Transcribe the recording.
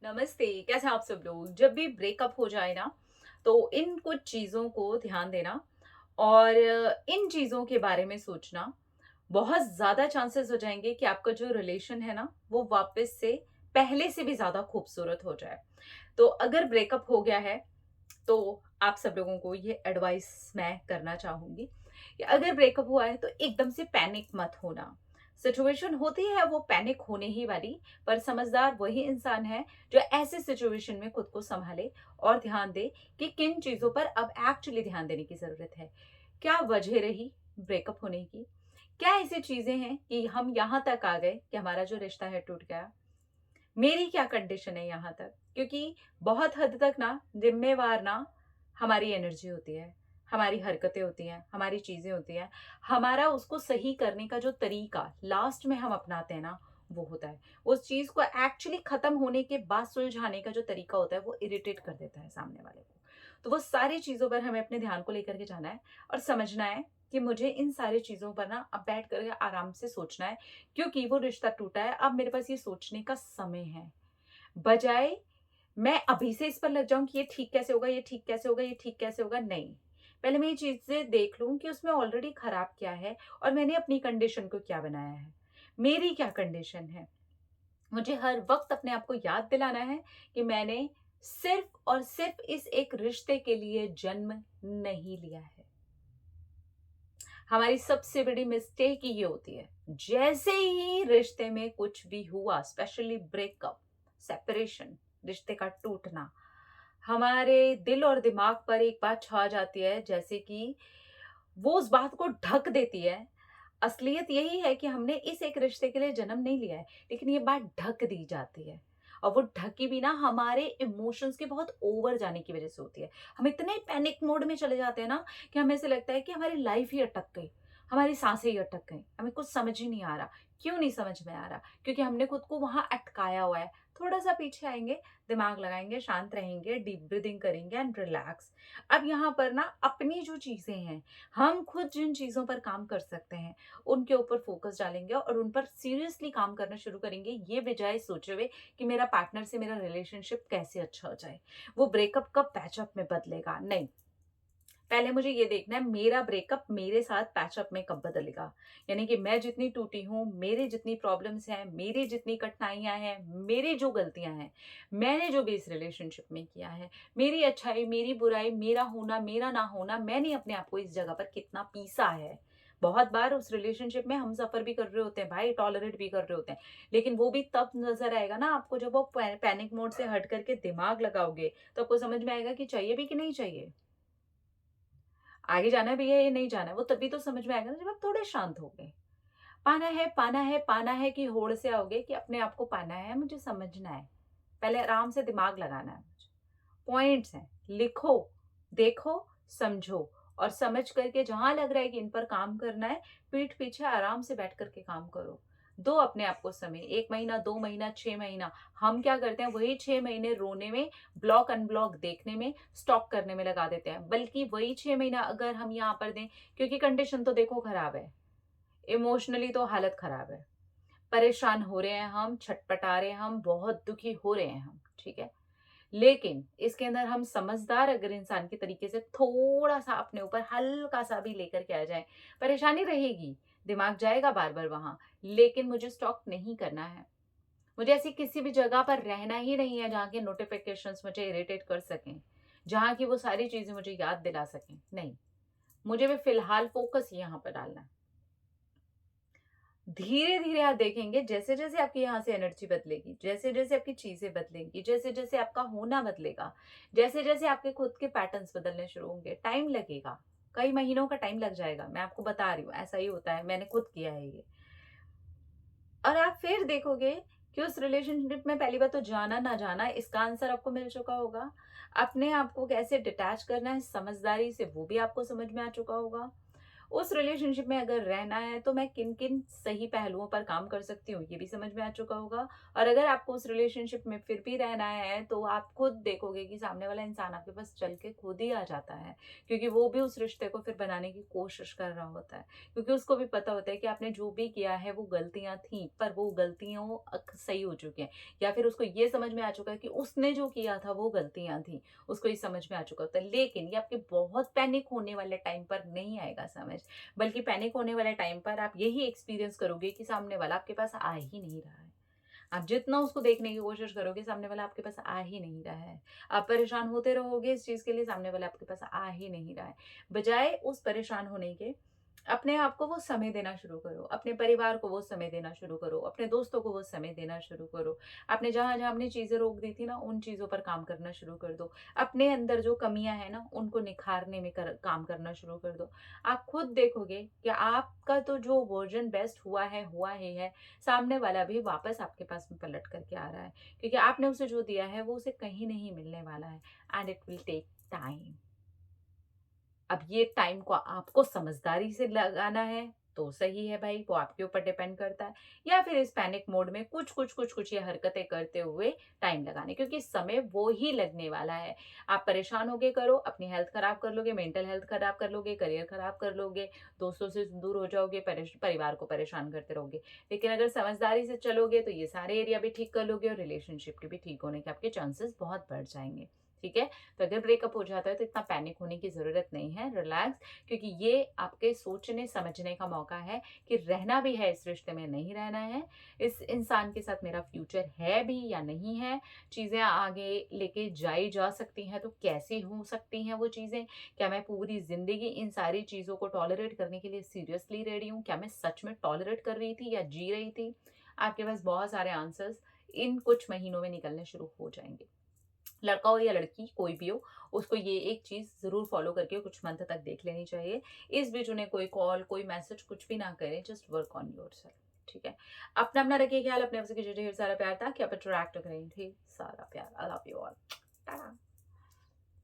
नमस्ते। कैसे हैं आप सब लोग? जब भी ब्रेकअप हो जाए ना, तो इन कुछ चीज़ों को ध्यान देना और इन चीज़ों के बारे में सोचना, बहुत ज़्यादा चांसेस हो जाएँगे कि आपका जो रिलेशन है ना, वो वापस से पहले से भी ज़्यादा खूबसूरत हो जाए। तो अगर ब्रेकअप हो गया है, तो आप सब लोगों को ये एडवाइस मैं करना चाहूँगी कि अगर ब्रेकअप हुआ है, तो एकदम से पैनिक मत होना। सिचुएशन होती है वो पैनिक होने ही वाली, पर समझदार वही इंसान है जो ऐसे सिचुएशन में खुद को संभाले और ध्यान दे कि किन चीज़ों पर अब एक्चुअली ध्यान देने की ज़रूरत है। क्या वजह रही ब्रेकअप होने की? क्या ऐसी चीज़ें हैं कि हम यहाँ तक आ गए कि हमारा जो रिश्ता है टूट गया? मेरी क्या कंडीशन है यहाँ तक? क्योंकि बहुत हद तक ना ज़िम्मेवार ना हमारी एनर्जी होती है, हमारी हरकतें होती हैं, हमारी चीज़ें होती हैं। हमारा उसको सही करने का जो तरीका लास्ट में हम अपनाते हैं ना, वो होता है। उस चीज़ को एक्चुअली ख़त्म होने के बाद सुलझाने का जो तरीका होता है, वो इरिटेट कर देता है सामने वाले को। तो वो सारी चीज़ों पर हमें अपने ध्यान को लेकर के जाना है और समझना है कि मुझे इन सारी चीज़ों पर ना अब बैठ कर के आराम से सोचना है, क्योंकि वो रिश्ता टूटा है, अब मेरे पास ये सोचने का समय है। बजाय मैं अभी से इस पर लग जाऊँ कि ये ठीक कैसे होगा, ये ठीक कैसे होगा, ये ठीक कैसे होगा, नहीं। पहले मैं ये चीज़ें देख लूँ कि उसमें ऑलरेडी खराब क्या है और मैंने अपनी कंडीशन को क्या बनाया है। मेरी क्या कंडीशन है? मुझे हर वक़्त अपने आप को याद दिलाना है कि मैंने सिर्फ़ और सिर्फ़ इस एक रिश्ते के लिए जन्म नहीं लिया है। हमारी सबसे बड़ी मिस्टेक ये होती है, जैसे ही रिश्ते में कुछ भी हुआ, स्पेशली ब्रेकअप, सेपरेशन, रिश्ते का टूटना, हमारे दिल और दिमाग पर एक बात छा जाती है, जैसे कि वो उस बात को ढक देती है। असलियत यही है कि हमने इस एक रिश्ते के लिए जन्म नहीं लिया है, लेकिन ये बात ढक दी जाती है। और वो ढकी भी ना हमारे इमोशंस के बहुत ओवर जाने की वजह से होती है। हम इतने पैनिक मोड में चले जाते हैं ना कि हमें ऐसे लगता है कि हमारी लाइफ ही अटक गई, हमारी सांसें ही अटक गई। हमें कुछ समझ ही नहीं आ रहा। क्यों नहीं समझ में आ रहा? क्योंकि हमने खुद को वहाँ अटकाया हुआ है। थोड़ा-सा पीछे आएँगे, दिमाग लगाएँगे, शांत रहेंगे, डीप ब्रीथिंग करेंगे एंड रिलैक्स। अब यहाँ पर ना अपनी जो चीज़ें हैं, हम खुद जिन चीज़ों पर काम कर सकते हैं, उनके ऊपर फ़ोकस डालेंगे और उन पर सीरियसली काम करना शुरू करेंगे, ये बजाय सोचे हुए कि मेरा पार्टनर से मेरा रिलेशनशिप कैसे अच्छा हो जाए। वो ब्रेकअप कब पैचअप में बदलेगा? नहीं। पहले मुझे ये देखना है मेरा ब्रेकअप मेरे साथ पैचअप में कब बदलेगा। यानी कि मैं जितनी टूटी हूँ, मेरी जितनी प्रॉब्लम्स हैं, मेरी जितनी कठिनाइयाँ हैं, मेरी जो गलतियाँ हैं, मैंने जो भी इस रिलेशनशिप में किया है, मेरी अच्छाई, मेरी बुराई, मेरा होना, मेरा ना होना, मैंने अपने आप को इस जगह पर कितना पीसा है। बहुत बार उस रिलेशनशिप में हम सफ़र भी कर रहे होते हैं भाई, टॉलरेट भी कर रहे होते हैं। लेकिन वो भी तब नज़र आएगा ना आपको जब वो पैनिक मोड से हट करके दिमाग लगाओगे, तो आपको समझ में आएगा कि चाहिए भी कि नहीं चाहिए। आगे जाना है भैया, ये नहीं जाना है, वो तभी तो समझ में आएगा ना जब आप थोड़े शांत हो गए। पाना है, पाना है, पाना है कि होड़ से आओगे कि अपने आप को पाना है, मुझे समझना है। पहले आराम से दिमाग लगाना है मुझे। पॉइंट्स हैं, लिखो, देखो, समझो और समझ करके जहाँ लग रहा है कि इन पर काम करना है, पीठ पीछे आराम से बैठ कर के काम करो। दो अपने आप को समय, 1 महीना, 2 महीना, 6 महीना। हम क्या करते हैं, वही 6 महीने रोने में, ब्लॉक अनब्लॉक देखने में, स्टॉक करने में लगा देते हैं। बल्कि वही 6 महीना अगर हम यहाँ पर दें, क्योंकि कंडीशन तो देखो खराब है, इमोशनली तो हालत खराब है। परेशान हो रहे हैं हम, छटपटा रहे हैं हम, बहुत दुखी हो रहे हैं हम, ठीक है? लेकिन इसके अंदर हम समझदार अगर इंसान के तरीके से थोड़ा-सा अपने ऊपर हल्का-सा भी लेकर के आ जाएँ, परेशानी रहेगी, दिमाग जाएगा बार-बार वहाँ, लेकिन मुझे स्टॉक नहीं करना है। मुझे ऐसी किसी भी जगह पर रहना ही नहीं है जहाँ के नोटिफ़िकेशंस मुझे इरिटेट कर सकें, जहाँ की वो सारी चीज़ें मुझे याद दिला सकें, नहीं। मुझे भी फ़िलहाल फ़ोकस यहाँ पर डालना है। धीरे-धीरे आप देखेंगे जैसे-जैसे आपकी यहाँ से एनर्जी बदलेगी, जैसे-जैसे आपकी चीज़ें बदलेंगी, जैसे-जैसे आपका होना बदलेगा, जैसे-जैसे आपके खुद के पैटर्न्स बदलने शुरू होंगे, टाइम लगेगा, कई महीनों का टाइम लग जाएगा, मैं आपको बता रही हूँ, ऐसा ही होता है, मैंने खुद किया है ये। और आप फिर देखोगे कि उस रिलेशनशिप में पहली बात तो जाना ना जाना इसका आंसर आपको मिल चुका होगा। अपने आप को कैसे डिटैच करना है समझदारी से वो भी आपको समझ में आ चुका होगा। उस रिलेशनशिप में अगर रहना है तो मैं किन-किन सही पहलुओं पर काम कर सकती हूँ, ये भी समझ में आ चुका होगा। और अगर आपको उस रिलेशनशिप में फिर भी रहना है, तो आप खुद देखोगे कि सामने वाला इंसान आपके पास चल के खुद ही आ जाता है, क्योंकि वो भी उस रिश्ते को फिर बनाने की कोशिश कर रहा होता है। क्योंकि उसको भी पता होता है कि आपने जो भी किया है वो गलतियाँ थी, पर वो गलतियों सही हो चुकी हैं, या फिर उसको ये समझ में आ चुका है कि उसने जो किया था वो गलतियाँ थी, उसको ये समझ में आ चुका होता है। लेकिन ये आपके बहुत पैनिक होने वाले टाइम पर नहीं आएगा समझ, बल्कि पैनिक होने वाले टाइम पर आप यही एक्सपीरियंस करोगे कि सामने वाला आपके पास आ ही नहीं रहा है। आप जितना उसको देखने की कोशिश करोगे, सामने वाला आपके पास आ ही नहीं रहा है। आप परेशान होते रहोगे इस चीज़ के लिए, सामने वाला आपके पास आ ही नहीं रहा है। बजाय उस परेशान होने के, अपने आप को वो समय देना शुरू करो, अपने परिवार को वो समय देना शुरू करो, अपने दोस्तों को वो समय देना शुरू करो। आपने जहाँ-जहाँ अपनी चीज़ें रोक दी थी ना, उन चीज़ों पर काम करना शुरू कर दो। अपने अंदर जो कमियाँ हैं ना, उनको निखारने में काम करना शुरू कर दो। आप खुद देखोगे कि आपका तो जो वर्ज़न बेस्ट हुआ ही है, सामने वाला भी वापस आपके पास में पलट कर के आ रहा है। क्योंकि आपने उसे जो दिया है, वो उसे कहीं नहीं मिलने वाला है, and it will take time. अब ये टाइम को आपको समझदारी से लगाना है तो सही है भाई, वो आपके ऊपर डिपेंड करता है, या फिर इस पैनिक मोड में कुछ ये हरकतें करते हुए टाइम लगाने, क्योंकि समय वो ही लगने वाला है। आप परेशान होके करो, अपनी हेल्थ खराब कर लोगे, मेंटल हेल्थ खराब कर लोगे, करियर खराब कर लोगे, दोस्तों से दूर हो जाओगे, परिवार को परेशान करते रहोगे। लेकिन अगर समझदारी से चलोगे तो ये सारे एरिया भी ठीक कर लोगे, और रिलेशनशिप के भी ठीक होने के आपके चांसेस बहुत बढ़ जाएंगे। ठीक है? तो अगर ब्रेकअप हो जाता है तो इतना पैनिक होने की ज़रूरत नहीं है, रिलैक्स, क्योंकि ये आपके सोचने समझने का मौका है कि रहना भी है इस रिश्ते में, नहीं रहना है, इस इंसान के साथ मेरा फ्यूचर है भी या नहीं है, चीज़ें आगे लेके जाई जा सकती हैं तो कैसे हो सकती हैं वो चीज़ें, क्या मैं पूरी ज़िंदगी इन सारी चीज़ों को टॉलरेट करने के लिए सीरियसली रेडी हूँ, क्या मैं सच में टॉलरेट कर रही थी या जी रही थी? आपके पास बहुत सारे आंसर्स इन कुछ महीनों में निकलने शुरू हो जाएंगे। लड़का हो या लड़की कोई भी हो, उसको ये एक चीज़ ज़रूर फ़ॉलो करके कुछ मंथ तक देख लेनी चाहिए। इस बीच उन्हें कोई कॉल, कोई मैसेज कुछ भी ना करें, जस्ट वर्क ऑन योरसेल्फ, ठीक है? अपना-अपना रखिए ख़्याल, अपने आप से कीजिए ढेर सारा प्यार, ताकि आप अट्रैक्ट करें ढेर सारा प्यार। I love you all.